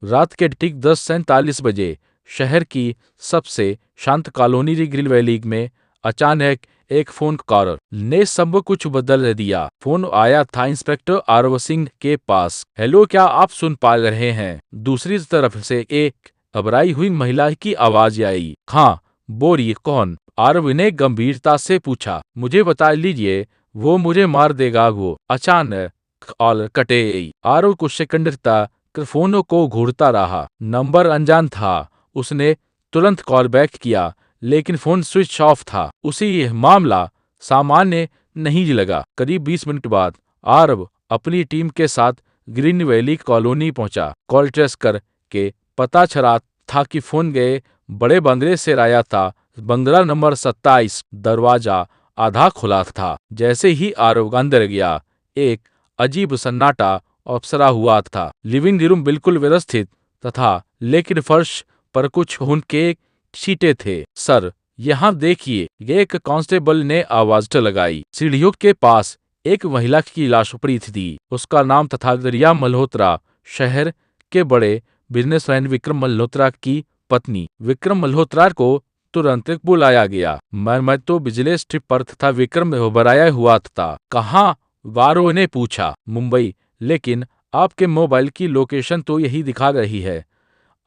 रात के ठीक 10:47 बजे शहर की सबसे शांत कॉलोनी ग्रिल वैली में अचानक एक फोन कॉल ने सब कुछ बदल दिया। फोन आया था इंस्पेक्टर आरव सिंह के पास। हेलो, क्या आप सुन पा रहे हैं? दूसरी तरफ से एक घबराई हुई महिला की आवाज आई। हाँ, बोलिए, कौन? आरव ने गंभीरता से पूछा। मुझे बता लीजिए, वो मुझे मार देगा। वो अचानक कॉल कटे। आरव कुछ सेकंड तक फोन को घूरता रहा। नंबर अनजान था। उसने तुरंत कॉल बैक किया, लेकिन फोन स्विच ऑफ था। उसे यह मामला सामान्य नहीं लगा। करीब 20 मिनट बाद आरव अपनी टीम के साथ ग्रीन वैली कॉलोनी पहुंचा। कॉल ट्रेस करके पता चला था कि फोन गए बड़े बंगले से आया था। बंगला नंबर 27। दरवाजा आधा खुला था। जैसे ही आरव अंदर गया, एक अजीब सन्नाटा अवसरा हुआ था। लिविंग रूम बिल्कुल व्यवस्थित तथा, लेकिन फर्श पर कुछ खून के छींटे थे। सर, यहाँ देखिए, एक कांस्टेबल ने आवाज लगाई। सीढ़ियों के पास एक महिला की लाश पड़ी थी। उसका नाम तथा रिया मल्होत्रा, शहर के बड़े बिजनेसमैन विक्रम मल्होत्रा की पत्नी। विक्रम मल्होत्रा को तुरंत बुलाया गया। मैं तो बिजली स्ट्रिप पर था। विक्रम घबराया हुआ था। कहाँ? वारो ने पूछा। मुंबई, लेकिन आपके मोबाइल की लोकेशन तो यही दिखा रही है,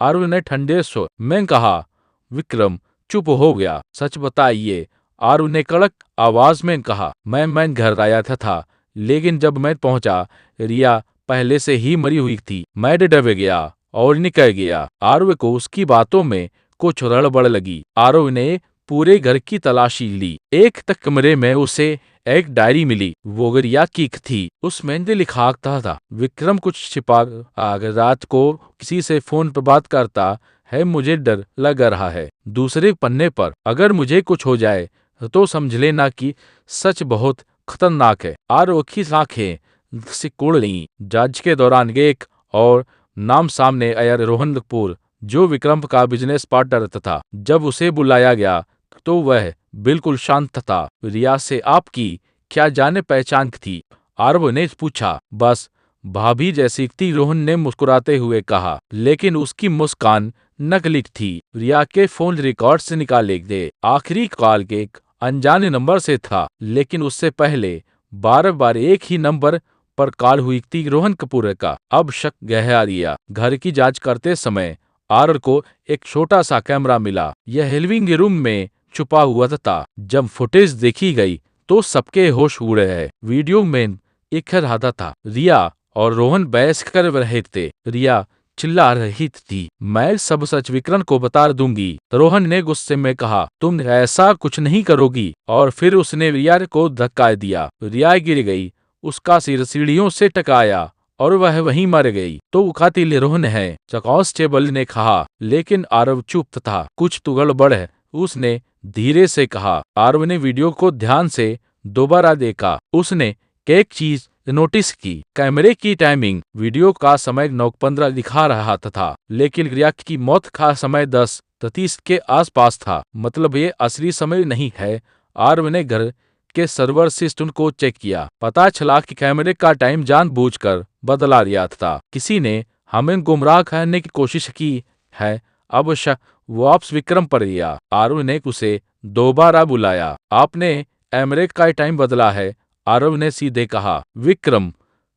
आरव ने ठंडे स्वर में कहा। विक्रम चुप हो गया। सच बताइए, आरव ने कड़क आवाज में कहा। मैं घर आया था, लेकिन जब मैं पहुंचा, रिया पहले से ही मरी हुई थी। मैं डर गया और निकल गया। आरव को उसकी बातों में कुछ गड़बड़ लगी। आरव ने पूरे घर की तलाशी ली। एक तक कमरे में उसे एक डायरी मिली। वो रिया की थी। उसमें लिखा था, विक्रम कुछ छिपा अगर रात को किसी से फोन पर बात करता है, मुझे डर लग रहा है। दूसरे पन्ने पर, अगर मुझे कुछ हो जाए तो समझ लेना कि सच बहुत खतरनाक है। आरव की आंखें सिकुड़ लीं। जांच के दौरान एक और नाम सामने आया, रोहन कपूर, जो विक्रम का बिजनेस पार्टनर था। जब उसे बुलाया गया तो वह बिल्कुल शांत था। रिया से आपकी क्या जाने पहचान थी? आरव ने पूछा। बस भाभी जैसी थी, रोहन ने मुस्कुराते हुए कहा, लेकिन उसकी मुस्कान नकली थी। रिया के फोन रिकॉर्ड से निकाले गए। आखिरी कॉल के एक अनजाने नंबर से था, लेकिन उससे पहले बार बार एक ही नंबर पर कॉल हुई थी, रोहन कपूर का। अब शक गहरा लिया। घर की जांच करते समय आरव को एक छोटा सा कैमरा मिला। यह लिविंग रूम में छुपा हुआ था। जब फुटेज देखी गई तो सबके होश उड़ गए। वीडियो में एक रहा था, रिया और रोहन बहस कर रहे थे। रिया चिल्ला रही थी, मैं सब सच विक्रम को बता दूंगी। रोहन ने गुस्से में कहा, तुम ऐसा कुछ नहीं करोगी। और फिर उसने रिया को धक्का दिया। रिया गिर गई। उसका सिर सीढ़ियों से टकराया और वह वहीं मर गई। तो वो कातिल रोहन है, कांस्टेबल ने कहा। लेकिन आरव चुप था। कुछ तो गड़बड़ है, उसने धीरे से कहा। आरव ने वीडियो को ध्यान से दोबारा देखा। उसने एक चीज नोटिस की, कैमरे की टाइमिंग। वीडियो का समय 9:15 दिखा रहा था, लेकिन रिया की मौत का समय 10:30 के आसपास था। मतलब ये असली समय नहीं है। आरव ने घर के सर्वर सिस्टम को चेक किया। पता चला कि कैमरे का टाइम जानबूझकर बदला दिया था। किसी ने हमें गुमराह करने की कोशिश की है। अब शक वापस विक्रम पर लिया। आरव ने उसे दोबारा बुलाया। आपने कैमरे का टाइम बदला है, आरव ने सीधे कहा। विक्रम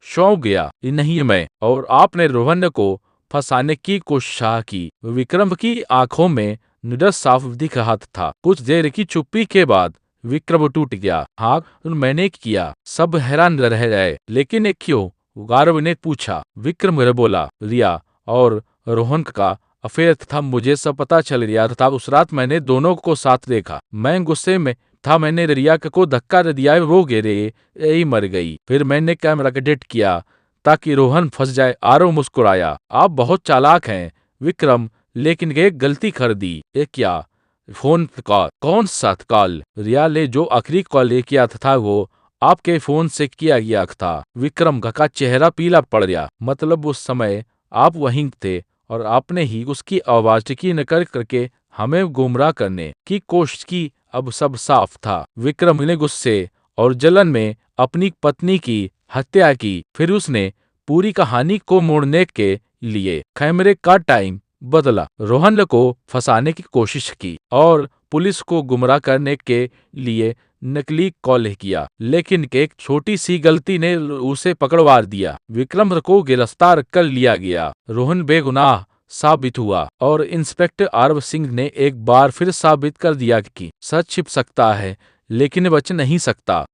सौंप गया। नहीं मैं। और आपने रोहन को फंसाने की कोशिश की। विक्रम की आंखों में निडर साफ दिख रहा था। कुछ देर की चुप्पी के बाद विक्रम टूट गया। हाँ, मैंने किया। सब हैरान रह गए। लेकिन एक क्यों? आरव ने पूछा। विक्रम बोला, रिया और रोहन का अफेयर था। मुझे सब पता चल गया था। उस रात मैंने दोनों को साथ देखा। मैं गुस्से में था। मैंने रिया को धक्का दिया, वो गिरे, यही मर गई। फिर मैंने कैमरा डिलीट किया ताकि रोहन फंस जाए। आरव मुस्कुराया। आप बहुत चालाक हैं विक्रम, लेकिन एक गलती कर दी। ये क्या? Phone call? कौन सा कॉल? रिया ने जो आखिरी कॉल किया था वो आपके फोन से किया गया था। विक्रम का चेहरा पीला पड़ गया। मतलब उस समय आप वहीं थे और आपने ही उसकी आवाज की नकल करके हमें गुमराह करने की कोशिश की। अब सब साफ था। विक्रम ने गुस्से और जलन में अपनी पत्नी की हत्या की। फिर उसने पूरी कहानी को मोड़ने के लिए कैमरे का टाइम बदला। रोहन को फंसाने की कोशिश की और पुलिस को गुमराह करने के लिए नकली कॉल किया, लेकिन एक छोटी सी गलती ने उसे पकड़वा दिया। विक्रम को गिरफ्तार कर लिया गया। रोहन बेगुनाह साबित हुआ और इंस्पेक्टर आरव सिंह ने एक बार फिर साबित कर दिया कि सच छिप सकता है लेकिन बच नहीं सकता।